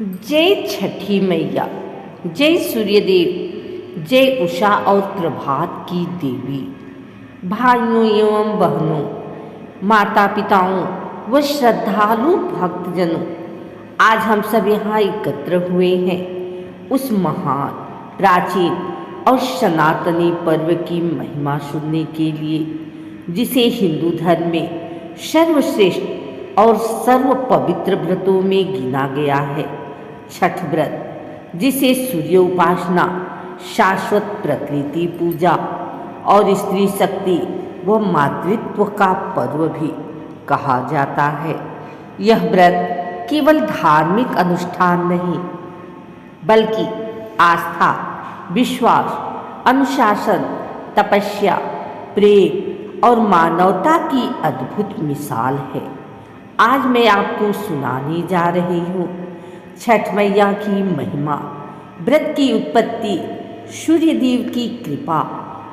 जय छठी मैया, जय सूर्यदेव, जय उषा और प्रभात की देवी। भाइयों एवं बहनों, माता पिताओं व श्रद्धालु भक्तजनों, आज हम सब यहाँ एकत्र हुए हैं उस महान, प्राचीन और सनातनी पर्व की महिमा सुनने के लिए, जिसे हिंदू धर्म में सर्वश्रेष्ठ और सर्व पवित्र व्रतों में गिना गया है, छठ व्रत, जिसे सूर्य उपासना, शाश्वत प्रकृति पूजा और स्त्री शक्ति व मातृत्व का पर्व भी कहा जाता है। यह व्रत केवल धार्मिक अनुष्ठान नहीं, बल्कि आस्था, विश्वास, अनुशासन, तपस्या, प्रेम और मानवता की अद्भुत मिसाल है। आज मैं आपको सुनाने जा रही हूँ छठ मैया की महिमा, व्रत की उत्पत्ति, सूर्यदेव की कृपा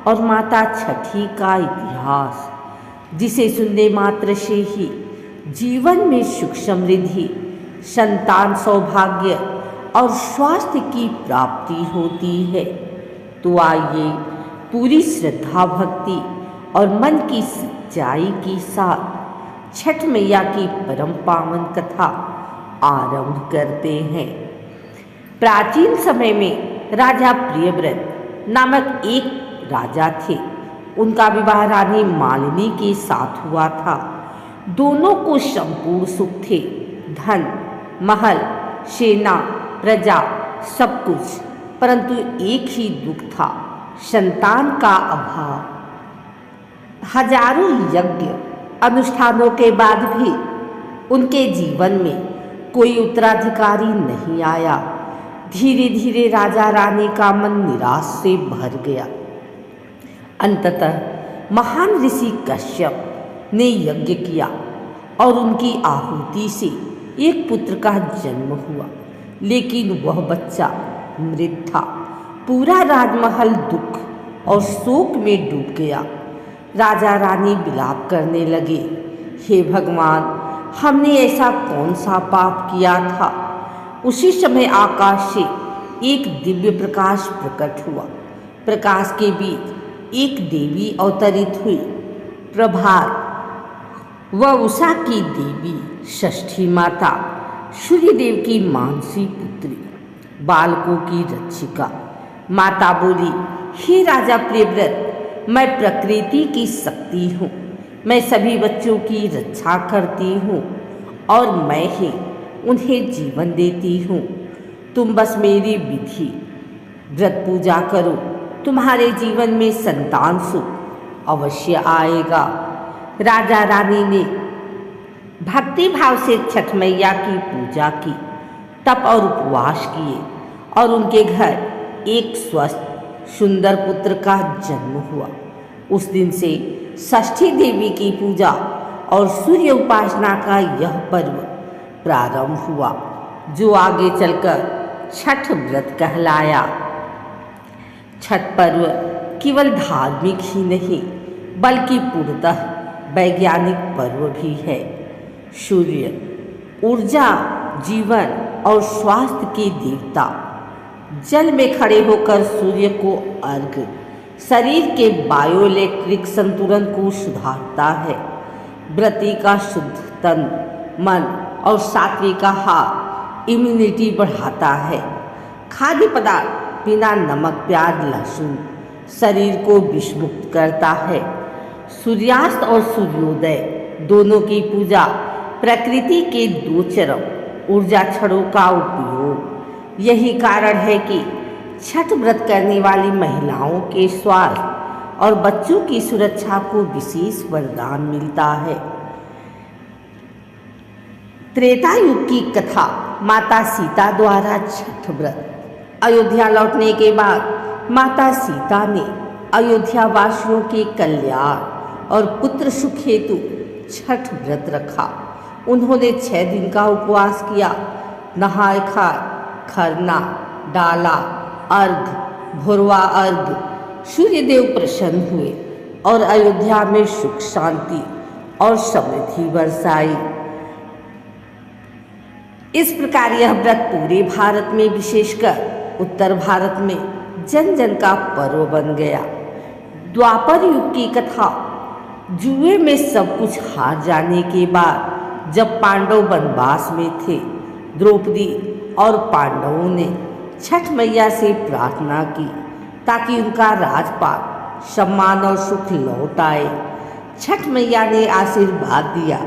और माता छठी का इतिहास, जिसे सुनने मात्र से ही जीवन में सुख समृद्धि, संतान सौभाग्य और स्वास्थ्य की प्राप्ति होती है। तो आइए पूरी श्रद्धा भक्ति और मन की सच्चाई के साथ छठ मैया की परम पावन कथा आरंभ करते हैं। प्राचीन समय में राजा प्रियव्रत नामक एक राजा थे। उनका विवाह रानी मालिनी के साथ हुआ था। दोनों को संपूर्ण सुख थे, धन, महल, सेना, प्रजा, सब कुछ, परंतु एक ही दुख था, संतान का अभाव। हजारों यज्ञ अनुष्ठानों के बाद भी उनके जीवन में कोई उत्तराधिकारी नहीं आया। धीरे धीरे राजा रानी का मन निराश से भर गया। अंततः महान ऋषि कश्यप ने यज्ञ किया और उनकी आहुति से एक पुत्र का जन्म हुआ, लेकिन वह बच्चा मृत था। पूरा राजमहल दुख और शोक में डूब गया। राजा रानी विलाप करने लगे, हे भगवान, हमने ऐसा कौन सा पाप किया था। उसी समय आकाश से एक दिव्य प्रकाश प्रकट हुआ। प्रकाश के बीच एक देवी अवतरित हुई। प्रभात व उषा की देवी, षष्ठी माता, सूर्यदेव की मानसी पुत्री, बालकों की रक्षिका। माता बोली, हे राजा प्रियव्रत, मैं प्रकृति की शक्ति हूँ। मैं सभी बच्चों की रक्षा करती हूँ और मैं ही उन्हें जीवन देती हूँ। तुम बस मेरी विधि व्रत पूजा करो, तुम्हारे जीवन में संतान सुख अवश्य आएगा। राजा रानी ने भक्ति भाव से छठ मैया की पूजा की, तप और उपवास किए और उनके घर एक स्वस्थ सुंदर पुत्र का जन्म हुआ। उस दिन से षष्ठी देवी की पूजा और सूर्य उपासना का यह पर्व प्रारंभ हुआ, जो आगे चलकर छठ व्रत कहलाया। छठ पर्व केवल धार्मिक ही नहीं, बल्कि पूर्णतः वैज्ञानिक पर्व भी है। सूर्य ऊर्जा, जीवन और स्वास्थ्य के देवता, जल में खड़े होकर सूर्य को अर्घ्य शरीर के बायोइलेक्ट्रिक संतुलन को सुधारता है। व्रती का शुद्ध तन, मन और सात्विक आहार इम्यूनिटी बढ़ाता है। खाद्य पदार्थ बिना नमक, प्याज, लहसुन शरीर को विषमुक्त करता है। सूर्यास्त और सूर्योदय दोनों की पूजा, प्रकृति के दो चरम ऊर्जा क्षणों का उपयोग। यही कारण है कि छठ व्रत करने वाली महिलाओं के स्वास्थ्य और बच्चों की सुरक्षा को विशेष वरदान मिलता है। त्रेता युग की कथा, माता सीता द्वारा छठ व्रत। अयोध्या लौटने के बाद माता सीता ने अयोध्या वासियों के कल्याण और पुत्र सुख हेतु छठ व्रत रखा। उन्होंने 6 दिन का उपवास किया, नहाए खाए, खरना डाला, अर्घ, भोरवा अर्घ। सूर्यदेव प्रसन्न हुए और अयोध्या में सुख, शांति और समृद्धि बरसाई। इस प्रकार यह व्रत पूरे भारत में, विशेषकर उत्तर भारत में जन जन का पर्व बन गया। द्वापर युग की कथा। जुए में सब कुछ हार जाने के बाद जब पांडव वनवास में थे, द्रौपदी और पांडवों ने छठ मैया से प्रार्थना की ताकि उनका राजपाट, सम्मान और सुख लौट आए। छठ मैया ने आशीर्वाद दिया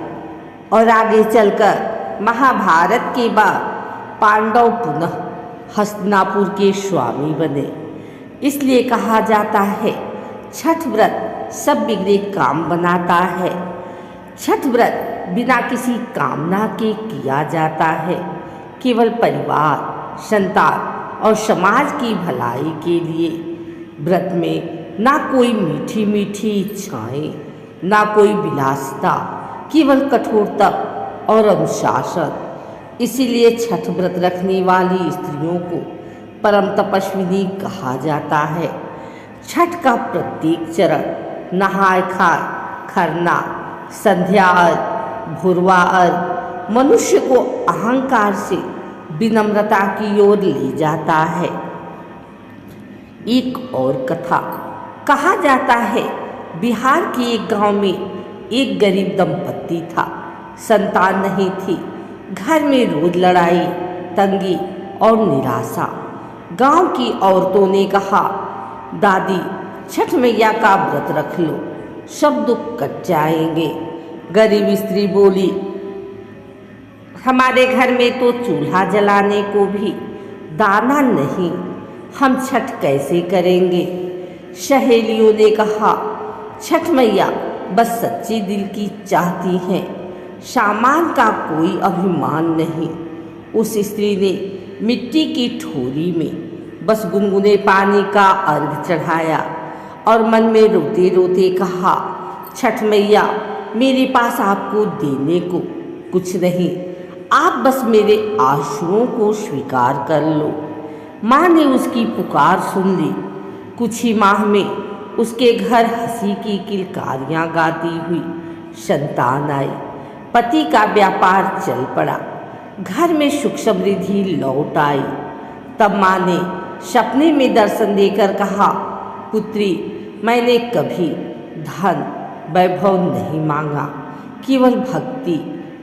और आगे चलकर महाभारत के बाद पांडव पुनः हस्तिनापुर के स्वामी बने। इसलिए कहा जाता है छठ व्रत सब बिगड़े काम बनाता है। छठ व्रत बिना किसी कामना के किया जाता है, केवल परिवार, संतान और समाज की भलाई के लिए। व्रत में ना कोई मीठी मीठी इच्छाएं, ना कोई विलासिता, केवल कठोर तप और अनुशासन। इसीलिए छठ व्रत रखने वाली स्त्रियों को परम तपस्विनी कहा जाता है। छठ का प्रत्येक चरण नहाय खाय, खरना, संध्या अर्घ, भोरवा अर्घ मनुष्य को अहंकार से विनम्रता की ओर ले जाता है। एक और कथा। कहा जाता है बिहार के एक गांव में एक गरीब दंपत्ति था। संतान नहीं थी। घर में रोज लड़ाई, तंगी और निराशा। गांव की औरतों ने कहा, दादी छठ मैया का व्रत रख लो, सब दुख कट जाएंगे। गरीब स्त्री बोली, हमारे घर में तो चूल्हा जलाने को भी दाना नहीं, हम छठ कैसे करेंगे। सहेलियों ने कहा, छठ मैया बस सच्चे दिल की चाहती हैं, सामान का कोई अभिमान नहीं। उस स्त्री ने मिट्टी की ठोरी में बस गुनगुने पानी का अर्घ चढ़ाया और मन में रोते रोते कहा, छठ मैया मेरे पास आपको देने को कुछ नहीं, आप बस मेरे आंसुओं को स्वीकार कर लो। माँ ने उसकी पुकार सुन ली। कुछ ही माह में उसके घर हंसी की किलकारियाँ गाती हुई संतान आई। पति का व्यापार चल पड़ा, घर में सुख समृद्धि लौट आई। तब माँ ने सपने में दर्शन देकर कहा, पुत्री मैंने कभी धन वैभव नहीं मांगा, केवल भक्ति,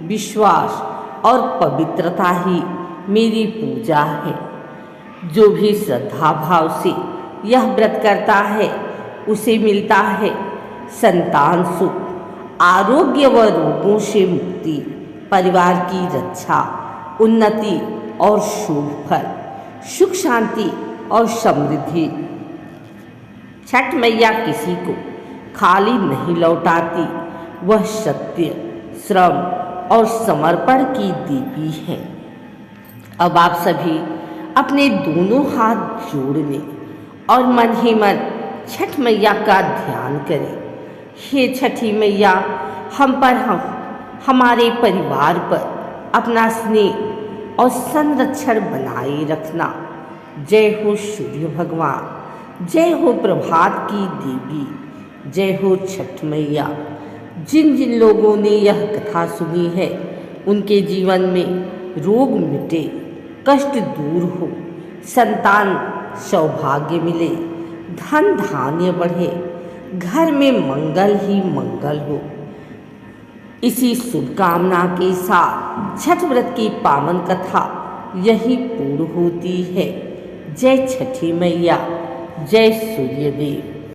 विश्वास और पवित्रता ही मेरी पूजा है। जो भी श्रद्धा भाव से यह व्रत करता है उसे मिलता है संतान सुख, आरोग्य व रोगों से मुक्ति, परिवार की रक्षा, उन्नति और शुभ फल, सुख शांति और समृद्धि। छठ मैया किसी को खाली नहीं लौटाती, वह सत्य, श्रम और समर्पण की देवी है। अब आप सभी अपने दोनों हाथ जोड़ लें और मन ही मन छठ मैया का ध्यान करें। हे छठी मैया, हम पर, हमारे परिवार पर अपना स्नेह और संरक्षण बनाए रखना। जय हो सूर्य भगवान, जय हो प्रभात की देवी, जय हो छठ मैया। जिन जिन लोगों ने यह कथा सुनी है उनके जीवन में रोग मिटे, कष्ट दूर हो, संतान सौभाग्य मिले, धन धान्य बढ़े, घर में मंगल ही मंगल हो। इसी शुभकामना के साथ छठ व्रत की पावन कथा यही पूर्ण होती है। जय छठी मैया, जय सूर्यदेव।